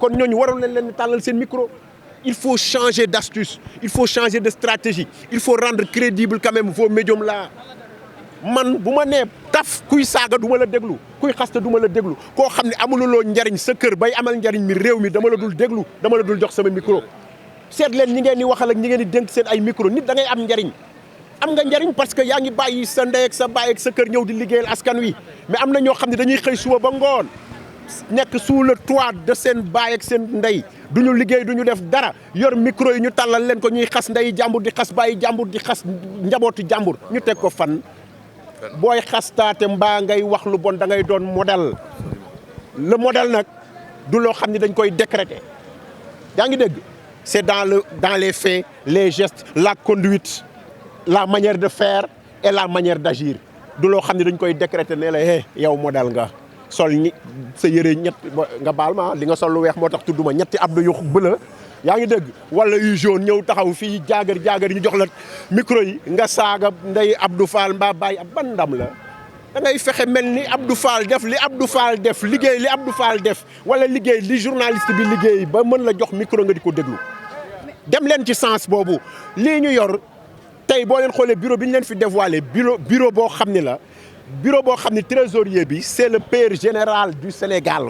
kon ñooñu waroon nañ leen tàllal seen micro. Il faut changer d'astuce, il faut changer de stratégie, il faut rendre crédible quand même vos médiums là. Man bu ma nee taf kuy saaga du ma la déglu kuy xaste du ma la déglu koo xam ne amululoo njariñ sa kër bay amal njariñ mi réew mi dama la dul déglu dama la dul jox sama micro. seet leen ñi ngeen di waxal ak ñi ngeen di dénk seen ay micro nit da ngay am njariñ am nga njariñ parce que yaa ngi bàyyi sa ndey ak sa baay ak sa kër ñëw di liggéeyal askan wi mais am na ñoo xam ne dañuy xëy suba ba ngoon nekk sous le toit de seen baay ak seen ndey duñu liggéey duñu def dara yor micro yi ñu tàllal leen ko ñuy xas ndey jàmbur di xas bàyyi jàmbur di xas njabootu jàmbur ñu teg ko fan booy xastaate mbaa ngay wax lu bon da ngay doon modèle le modèle nag du loo xam ne dañ koy décréter yaa ngi dégg c'est dans les faits les gestes la conduite la manière de faire et la manière d'agir du loo xam ne dañ koy décréter ne la yow modèle nga sol ñi sa yëre ñett nga baal ma li nga sol lu weex moo tax tudduma ñetti abdo yu bëla yaa ngi dégg wala yu jaune ñëw taxaw fii jaagar ñu jox la micro yi nga saaga ndey Abdou Fall mbaa bàyyi ab ban ndam la da ngay fexe mel ni Abdou Fall def li Abdou Fall def liggéey li Abdou Fall def wala liggéey li journaliste bi liggéey ba mën la jox micro nga di ko déglu dem leen ci sens boobu lii ñu yor tey boo leen xoolee bureau bi ñu leen fi dévoilé bureau boo xam ni la bureau boo xam ne trésorier bi c'est le père général du Sénégal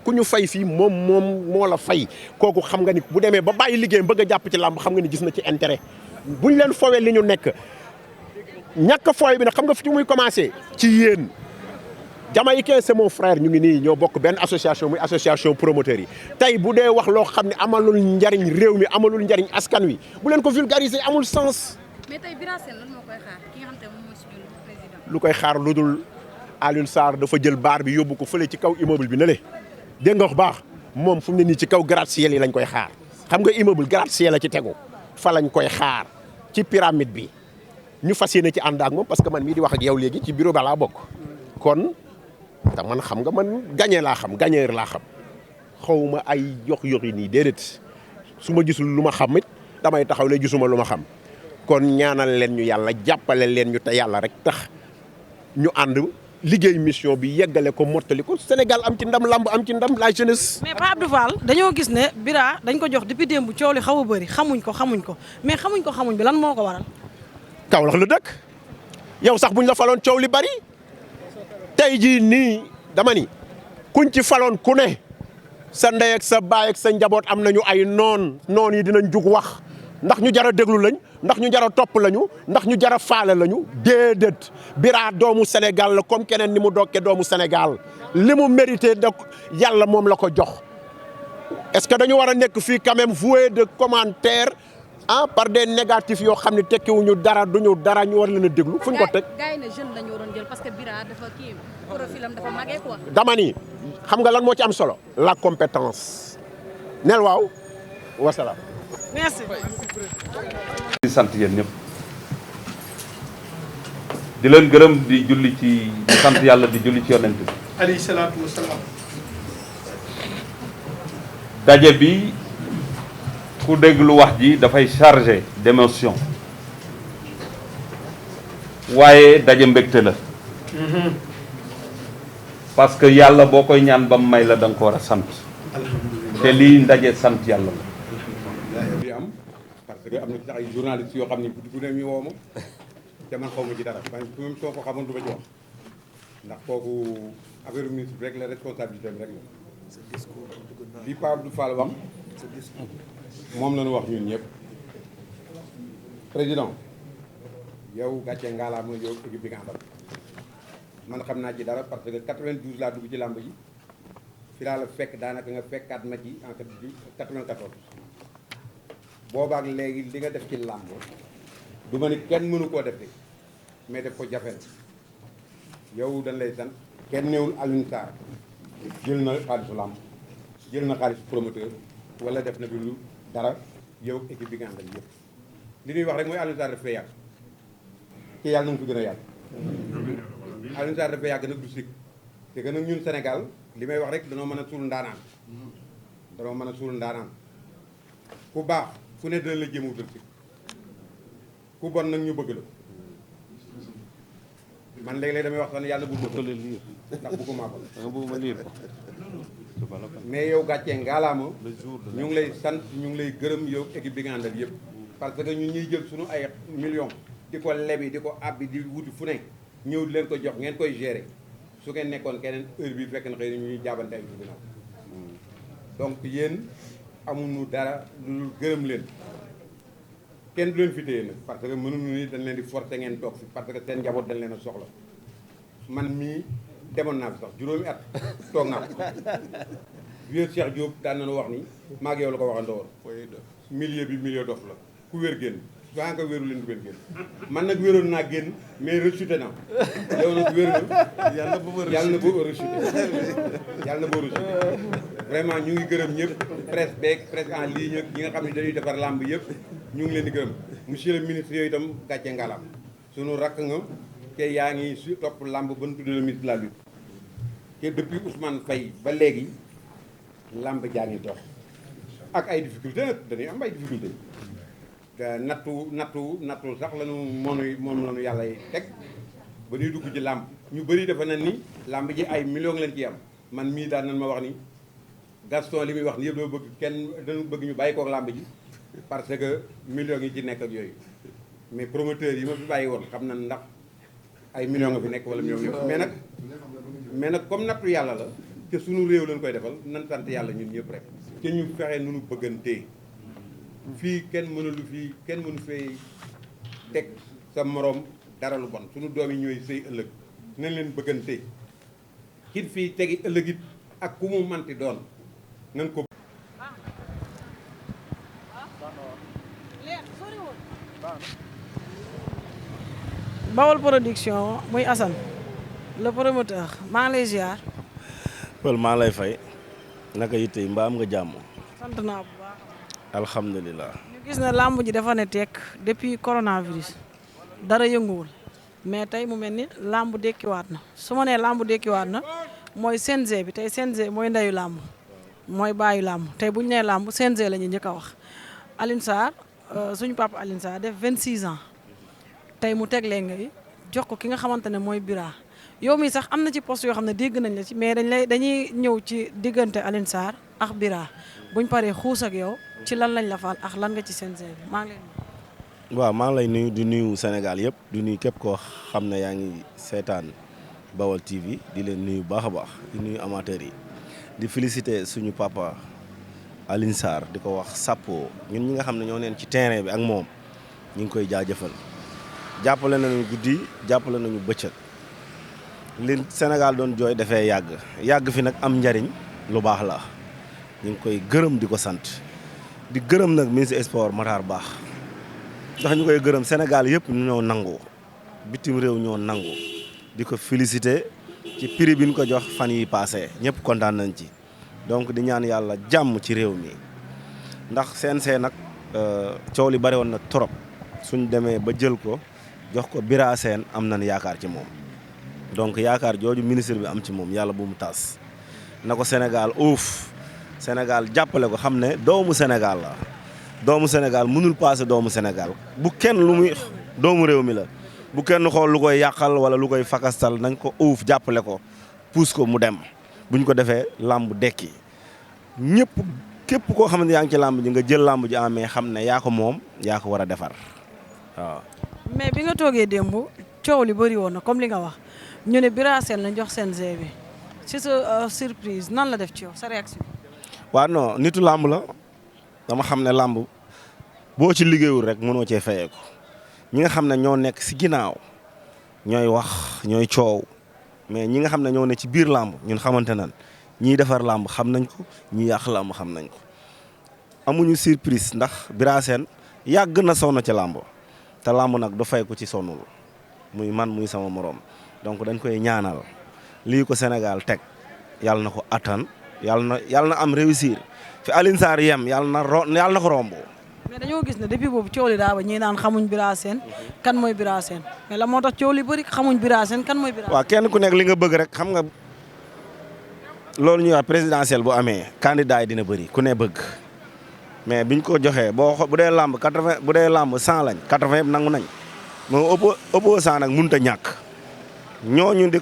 ku ñu fay fii moom moo la fay kooku xam nga ni bu demee ba bàyyi liggéeyam bëgg a jàpp ci làmb xam nga ni gis na ci intérêt bu ñu leen fowee li ñu nekk ñàkk fooy bi nag xam nga fi muy commencé ci yéen Jamaïcain c'est mon frère ñu ngi nii ñoo bokk benn association muy association promoteurs yi tey bu dee wax loo xam ne amalul njariñ réew mi amalul njariñ askan wi bu leen ko vulgariser amul sens. mais tey Bira Sène lan moo koy xaar ki nga xam te moom mooy suñu président. lu koy xaar lu dul Alioune Sarr dafa jël baar bi yóbbu ko fële ci kaw immeuble bi ne le dégg nga wax baax moom fu mu ne nii ci kaw gratte-ciel yi lañ koy xaar xam nga immeuble gratte-ciel la ci tegu fa lañ koy xaar ci pyramide bi ñu fas yéene ci ànd ak moom parce que man mii di wax ak yow léegi ci bureau ba laa bokk kon te man xam nga man gagné laa xam gagneur laa xam xawma ay yox yi nii déedéet su ma gisul lu ma xam it damay taxaw ne gisuma lu ma xam kon ñaanal leen ñu yàlla jàppale leen ñu te yàlla rek tax ñu ànd liggéey mission bi yeggale ko mottali ko Sénégal am ci ndam lamb am ci ndam la jeunesse. mais Pape Abdou Fall dañoo gis ne Bira dañ ko jox depuis démb coow li xaw a bëri xamuñ ko mais xamuñ bi lan moo ko waral. Kaolack la dëkk yow sax buñ la faloon coow li bari tey jii nii dama ni kuñ ci faloon ku ne sa ndey ak sa baay ak sa njaboot am nañu ay noon yi dinañ jug wax ndax ñu jar a déglu lañ ndax ñu jar a topp lañu ndax ñu jar a faale lañu déedéet Bira doomu Sénégal la comme keneen ni mu dokke doomu Sénégal li mu mérité da yàlla moom la ko jox est-ce que dañu war a nekk fii quand même voué de commentaires par des négatifs yoo xam ne tekkiwuñu dara duñu dara ñu war leen a déglu fu ñu ko teg. gars yi ne jeune la ñu waroon jël parce que Bira dafa kii profilam dafa màggee quoi. dama ni xam nga lan moo ci am solo. la compétence. nel waaw wasalaam. merci. di sant yéen ñëpp di leen gërëm di julli ci di sant yàlla di julli ci yonent bi. alayhi salaatu wa salaam. daje bi ku déglu wax ji dafay chargé d'émotion waaye daje mbégte la. parce que yàlla boo koy ñaan ba mu may la da nga ko war a sant. te lii ndaje sant yàlla la. bi am parce que am na ci ay journalistes yoo xam ne bu ne ñu woo ma te man xaw ma ci dara man même soo ko xamoon du ma ci wax ndax kooku affaire ministre bi rek la responsabilité bi rek la li Pape Abdou Fall wax moom la ñu wax ñun ñëpp président yow gàcce ngaalaa mooy yow équipe bi nga àndal man xam naa ci dara parce que 92 laa dugg ci làmb ji fi laa la fekk daanaka nga fekkaat ma ci en 94 boobaak léegi li nga def ci làmb du ma ni kenn mënu koo defee mais def ko jafe na yow dañ lay sant kenn néewul Alioune Sarr jël na xaalisu làmb jël na xaalisu promoteur wala def na bi lu dara yow équipe bi nga àndal yëpp li ñuy wax rek mooy Alioune Sarr daf fay yàgg ci yàlla na nga ko gën a yàgg Alioune Sarr daf fay yàgg nag du sikk te que nag ñun Sénégal li may wax rek danoo mën a suul ndaanaan ku baax fu ne dina la jéem a wutal si ku bon nag ñu bëgg la man léeg-léeg damay wax sax ne yàlla bu ma ko ndax bëgguma ko. nga bëgg ma liir ko. mais yow gàccee ngaalaama ñu ngi lay sant ñu ngi lay gërëm yow équipe bi nga àndal yëpp parce que ñun ñuy jël suñu ay millions di ko lebi di ko abbi di wuti fu ne ñëw di leen ko jox ngeen koy gérer su ngeen nekkoon keneen heure bi fekk na xëy na ñuy jaabante ay ginnaaw donc yéen amuñu dara lu gërëm leen kenn du leen fi téye nag parce que mënuñu ni dañ leen di forcer ngeen toog fi parce que seen njaboot dañ leen a soxla man mii demoon naa fi sax juróomi at toog naa ko vieux Cheikh Diop daan nañu wax ni maa ngi yow la ko waxandoo woon milieu bi milieu dof la ku wér génn saa nga wéru leen du ngeen génn man nag wéroon naa génn mais rechuté naa yow nag wér na yàlla na boo rechuté yàlla na boo rechuté vraiment ñu ngi gërëm ñëpp presse en ligne ñi nga xam ne dañuy defar làmb yëpp ñu ngi leen di gërëm monsieur le ministre yooyu itam gàcce ngalam sunu rakk nga te yaa ngi su topp làmb ba nu tuddee le ministre de la lutte te depuis Ousmane Faye ba léegi làmb jaa ngi dox ak ay difficulté nag dañuy am ay difficulté nattu sax lañu moom lañu yàlla teg ba ñuy dugg ci làmb ñu bëri dafa na ni làmb ji ay millions lañ ci am man mii daan nañ ma wax ni Gaston li muy wax ni yëpp dama bëgg dañu bëgg ñu bàyyi kook làmb ji parce que millions yi ci nekk ak yooyu mais promoteurs yi ma fi bàyyi woon xam na ndax ay millions nga fi nekk wala millions yëpp mais nag comme nattu yàlla la te suñu réew lañ koy defal nan sant yàlla ñun ñëpp rek te ñu fexe nu ñu bëggantee fii kenn mënu fee teg sa morom dara lu bon suñu doom yi ñooy sëy ëllëg nañ leen bëggantee kit fii tegi ëllëg it ak ku mu manti doon nañ ko Bawol production muy Assane le promoteur maa ngi lay ziar. Pël maa lay fay naka yitte yi mbaa am nga jàmm. sant naa bu baax. alhamdulilah. ñu gis ne làmb ji dafa ne tekk depuis coronavirus dara yënguwul mais tey mu mel ni làmb dekkiwaat na su ma nee làmb dekkiwaat na mooy CNG bi tey CNG mooy ndeyu làmb mooy baayu làmb tey bu ñu nee làmb CNG la ñuy njëkk a wax Alioune Sarr suñu papa Alioune Sarr def 26 ans tey mu teg leen ngay jox ko ki nga xamante ne mooy Bira yow mi sax am na ci poste yoo xam ne dégg nañ la ci mais dañuy ñëw ci diggante Alioune Sarr ak Bira buñ paree xuus ak yow ci lan lañ la faal ak lan nga ci CNG bi maa ngi leen waaw maa ngi lay nuyu di nuyu Sénégal yëpp di nuyu képp koo xam ne yaa ngi seetaan Bawol TV di leen nuyu baax a baax di nuyu amateurs yi di féliciter suñu papa Alioune Sarr di ko wax Sapo ñun ñi nga xam ne ñoo neen ci terrain bi ak moom ñu ngi koy jaajëfal jàppale nañu guddi jàppale nañu bëccëg li Sénégal doon jooy dafay yàgg fi nag am njariñ lu baax la ñu ngi koy gërëm di ko sant di gërëm nag ministre sport Matar Baax ndax ñu koy gërëm Sénégal yëpp ñoo nangu bitim réew ñoo nangu di ko féliciter ci prix bi ñu ko jox fan yi passé ñëpp kontaan nañ ci donc di ñaan yàlla jàmm ci réew mi ndax CNG nag coow li bari woon na trop suñ demee ba jël ko jox ko Bira Sène am nañ yaakaar ci moom donc yaakaar jooju ministre bi am ci moom yàlla bu mu tas na ko Sénégal Sénégal jàppale ko xam ne doomu Sénégal la doomu Sénégal mënul passé doomu Sénégal bu kenn lu muy doomu réew mi la bu kenn xool lu koy yàqal wala lu koy fakastal nañ ko jàppale ko pousse ko mu dem buñ ko defee làmb dekki ñëpp képp koo xam ne yaa ngi ci làmb ji nga jël làmb ji en mais xam ne yaa ko moom yaa ko war a defar waaw. mais bi nga toogee démb coow li bëri woon na comme li nga wax ñu ne Bira Sène lañ jox CNG bi ci sa surprise nan la def ci yow sa réaction. waaw non nitu làmb la dama xam ne làmb boo ci liggéeyul rek mënoo cee fayee ko ñi nga xam ne ñoo nekk si ginnaaw ñooy wax ñooy coow mais ñi nga xam ne ñoo ne ci biir làmb ñun xamante nan ñiy defar làmb xam nañ ko ñi yàq làmb xam nañ ko amuñu surprise ndax Bira Sène yàgg na sonn ci làmb te làmb nag du fay ko ci sonnul muy man muy sama morom donc dañ koy ñaanal lii ko Sénégal teg yàlla na ko attan yàlla na am réussir fi Alioune Sarr yem yàlla na ko romb. mais dañoo gis ne depuis boobu coow li daa ba ñii naan xamuñ Bira Sène kan mooy Bira Sène mais la moo tax coow li bëri xamuñ Bira Sène kan mooy Bira Sène. waaw kenn ku nekk li nga bëgg rek xam nga loolu ñuy wax présidentielle bu amee candidat yi dina bëri ku ne bëgg mais biñ ko joxee bu dee làmb 80 bu dee làmb 100 lañ 80 yëpp nangu nañ moo opposant nag mënut a ñàkk ñooñu di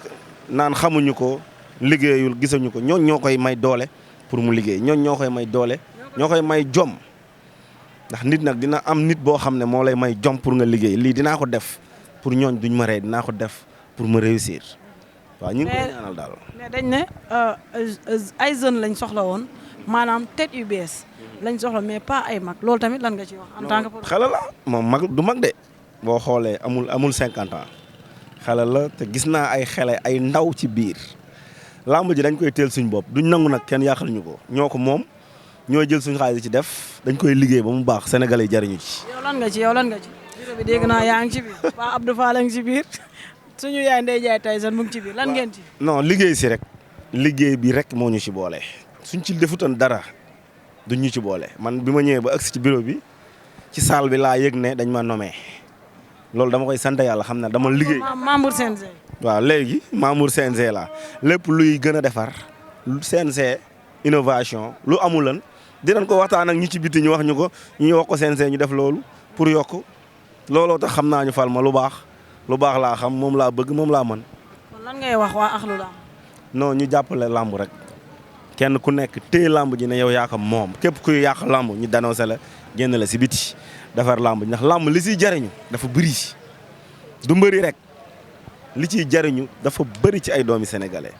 naan xamuñu ko liggéeyul gisuñu ko ñooñu ñoo koy may doole pour mu liggéey ñooñ ñoo koy may doole ñoo koy may jom ndax nit nag dina am nit boo xam ne moo lay may jom pour nga liggéey lii dinaa ko def pour ñooñ duñ ma rey dinaa ko def pour ma réussir waaw ñu ngi koy ñaanal daal. mais dañ ne ay jeunes lañ soxla woon maanaam tête yu bees lañ soxla mais pas ay mag loolu tamit lan nga ci wax en tant que. xale la moom mag du mag de boo xoolee amul 50 ans xale la te gis naa ay xale ay ndaw ci biir làmb ji dañ koy teel suñ bopp duñ nangu nag kenn yàqal ñu ko ñoo ko moom ñoo jël suñ xaalis ci def dañ koy liggéey ba mu baax sénégalais yi jariñu ci. yow lan nga ci bureau bi dégg naa yaa ngi ci biir waa Abdou Fall a ngi ci biir suñu yaay Ndeye Ndiaye Tyson mu ngi ci biir lan ngeen ci. non liggéey si rek liggéey bi rek moo ñu ci boole suñ ci defutoon dara duñ ñu ci boole man bi ma ñëwee ba agsi ci bureau bi ci salle bi laa yëg ne dañ ma nommé loolu dama koy sant yàlla xam ne dama liggéey. membre CNG. waaw léegi membre CNG la lépp luy gën a defar CNG innovation lu amulan dinañ ko waxtaan ak ñi ci biti ñu wax ñu ko ñu wax ko CNG ñu def loolu pour yokk looloo tax xam naa ñu fal ma lu baax laa xam moom laa bëgg moom laa mën. kon lan ngay wax waa axlu lamb. non ñu jàppale lamb rek kenn ku nekk téye lamb ji ne yow yaa ko moom képp kuy yàq lamb ñu dénoncé la génn la si biti defar lamb ji ndax lamb li siy jariñu dafa bëri du mbëri rek li ciy jariñu dafa bëri ci ay doomi sénégalais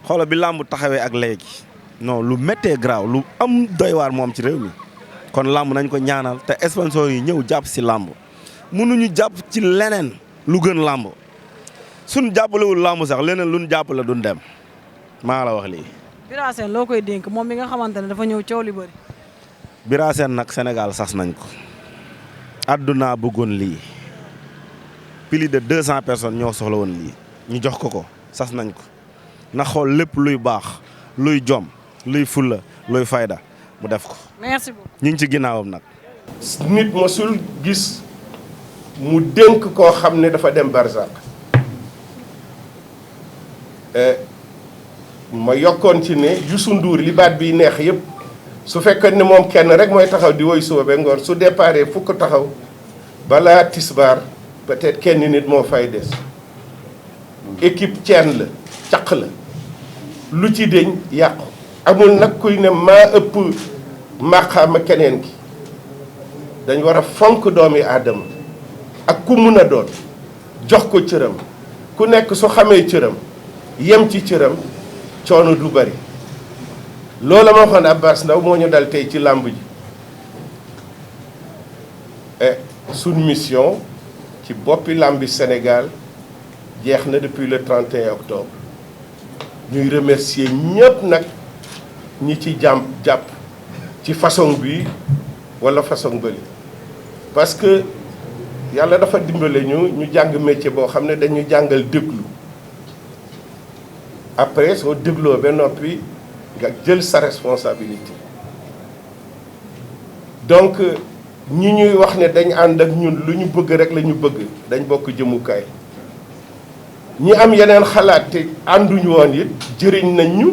xoolal bi lamb taxawee ak léegi non lu méttee graaw lu am doy waar moom ci réew mi kon lamb nañ ko ñaanal te sponsor yi ñëw jàpp si lamb mënuñu jàpp ci leneen lu gën lamb suñ jàppalewul lamb sax leneen luñ jàppale duñ dem maa la wax lii. Bira Sène loo koy dénk moom mi nga xamante ne dafa ñëw coow li bëri. Bira Sène nag Sénégal sas nañ ko àdduna bëggoon lii plus de 200 personnes ñoo soxla woon lii ñu jox ko sas nañ ko na xool lépp luy baax luy jom luy fulla luy fayda mu def ko. merci beaucoup. ñu ngi ci ginnaawam nag. nit mosul gis mu dénk koo xam ne dafa dem barzak ma yokkoon ci ne Youssou Ndour li baat bi neex yëpp su fekkee ne moom kenn rek mooy taxaw di woy suba ba ngoon su déparé fukk taxaw balaa tisbaar peut-être kenn nit moo fay des équipe ceen la caq la lu ci deñ yàqu amul nag kuy ne maa ëpp màqaama keneen ki dañ war a fonk doomi aadama ak ku mun a doon jox ko cëram ku nekk su xamee cëram yem ci cëram coono du bari loola ma waxoon Abbas Ndaw moo ñu dal tey ci làmb ji suñ mission ci boppi làmbi Sénégal jeex na depuis le 31 octobre ñuy remercier ñëpp nag ñi ci jàpp ci façon bi walla façon bëli parce que yàlla dafa dimbale ñu jàng métier boo xam ne dañu jàngal déglu après soo dégloo ba noppi nga jël sa responsabilité donc ñi ñuy wax ne dañ ànd ak ñun lu ñu bëgg rek la ñu bëgg dañ bokk jëmukaay ñi am yeneen xalaat te ànduñu woon it jëriñ nañ ñu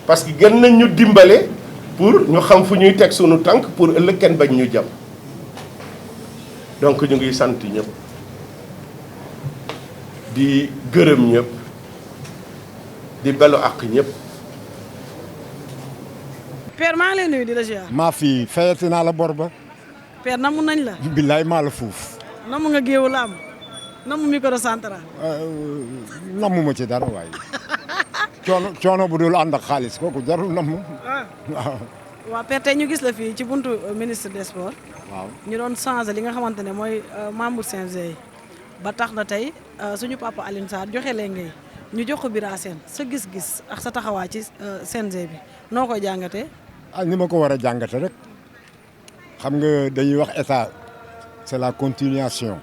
parce que gën nañ ñu dimbale pour ñu xam fu ñuy teg sunu tànk pour ëllëg kenn bañ ñu jam donc ñu ngi sant ñëpp di gërëm ñëpp di balu àq ñëpp. Père maa ngi lay nuyu di la ziar. maa fi fayati naa la bor ba. Père namu nañ la. billaay maa la fuuf. namu nga géewu làmb namu micro central. namu ma ci dara waaye. coono bu dul ànd ak xaalis kooku jarul namu. waaw. waaw Père tey ñu gis la fii ci buntu ministre des sports. waaw ñu doon changé li nga xamante ne mooy membre CNG yi ba tax na tey suñu papa Alioune Sarr joxe leen ngay ñu jox ko Bira Sène sa gis-gis ak sa taxawaay ci CNG bi noo koy jàngatee. ni ma ko war a jàngate rek xam nga dañuy wax état c'est la continuation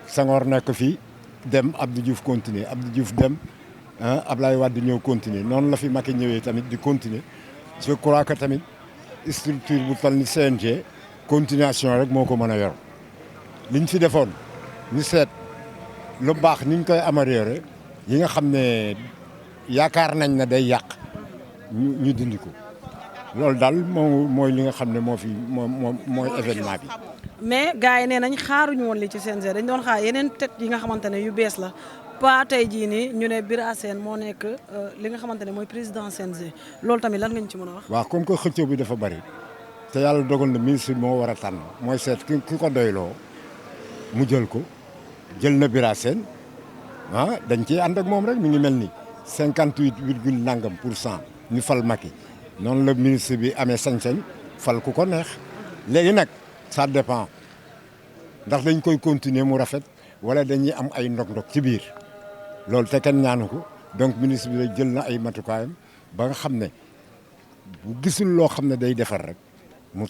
Senghor nekk fii dem Abdou Diouf continuer Abdou Diouf dem Ablaye Wade ñëw continuer noonu la fi Macky ñëwee tamit di continuer je crois que tamit structure bu toll ni CNG continuation rek moo ko mën a yor liñ fi defoon ñu seet lu baax niñ koy améliorer yi nga xam ne yaakaar nañ ne day yàq ñu dindi ko loolu daal mooy li nga xam ne mooy événement bi. mais gars yi nee nañ xaaruñu woon li ci CNG dañ doon xaar yeneen tête yi nga xamante ne yu bees la pas tey jii nii ñu ne Bira Sène moo nekk li nga xamante ne mooy président CNG loolu tamit lan nga ñu ci mën a wax. waaw comme que xëccoo bi dafa bari te yàlla dogal na ministre moo war a tànn mooy seet ki ko doyloo mu jël ko jël na Bira Sène dañ ciy ànd ak moom rek mi ngi mel ni 58 nangam % ñu fal Macky noonu la ministre bi amee sañ-sañ fal ku ko neex léegi nag ça dépend ndax dañ koy continuer mu rafet wala dañuy am ay ndog-ndog ci biir loolu te kenn ñaanu ko donc ministre bi la jël na ay matukaayam ba nga xam ne bu gisul loo xam ne day defar rek mu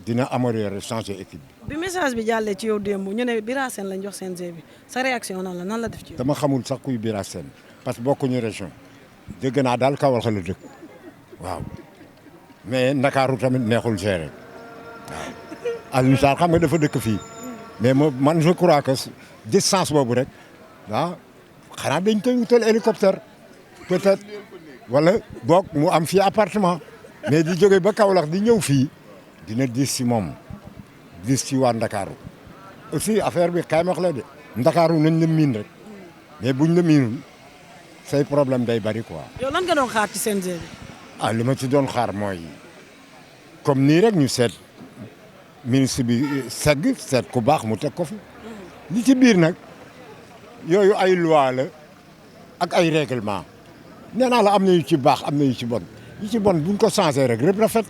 dina améliorer changer équipe bi. bi message bi jàllee ci yow démb ñu ne Bira Sène lañ jox CNG bi sa réaction nan la def ci yow. dama xamul sax kuy Bira Sène parce que bokkuñu région dégg naa daal Kaolack la dëkk waaw mais Ndakaaru tamit neexul gérer waaw Alioune Sarr xam nga dafa dëkk fii mais man je crois que distance boobu rek xanaa dañ koy wutal hélicoptère peut-être wala boog mu am fii appartement mais di jóge ba Kaolack di ñëw fii dina diis ci moom diis ci waa Ndakaaru aussi affaire bi kay wax la de Ndakaaru nañ la miin rek mais buñ la miinul say problème day bari quoi. yow lan nga doon xaar ci CNG bi. li ma ci doon xaar mooy comme nii rek ñu seet ministre bi segg seet ku baax mu teg ko fi li ci biir nag yooyu ay loi la ak ay règlement nee naa la am na yu ci baax am na yu ci bon yu ci bon buñ ko changé rek rëpp rafet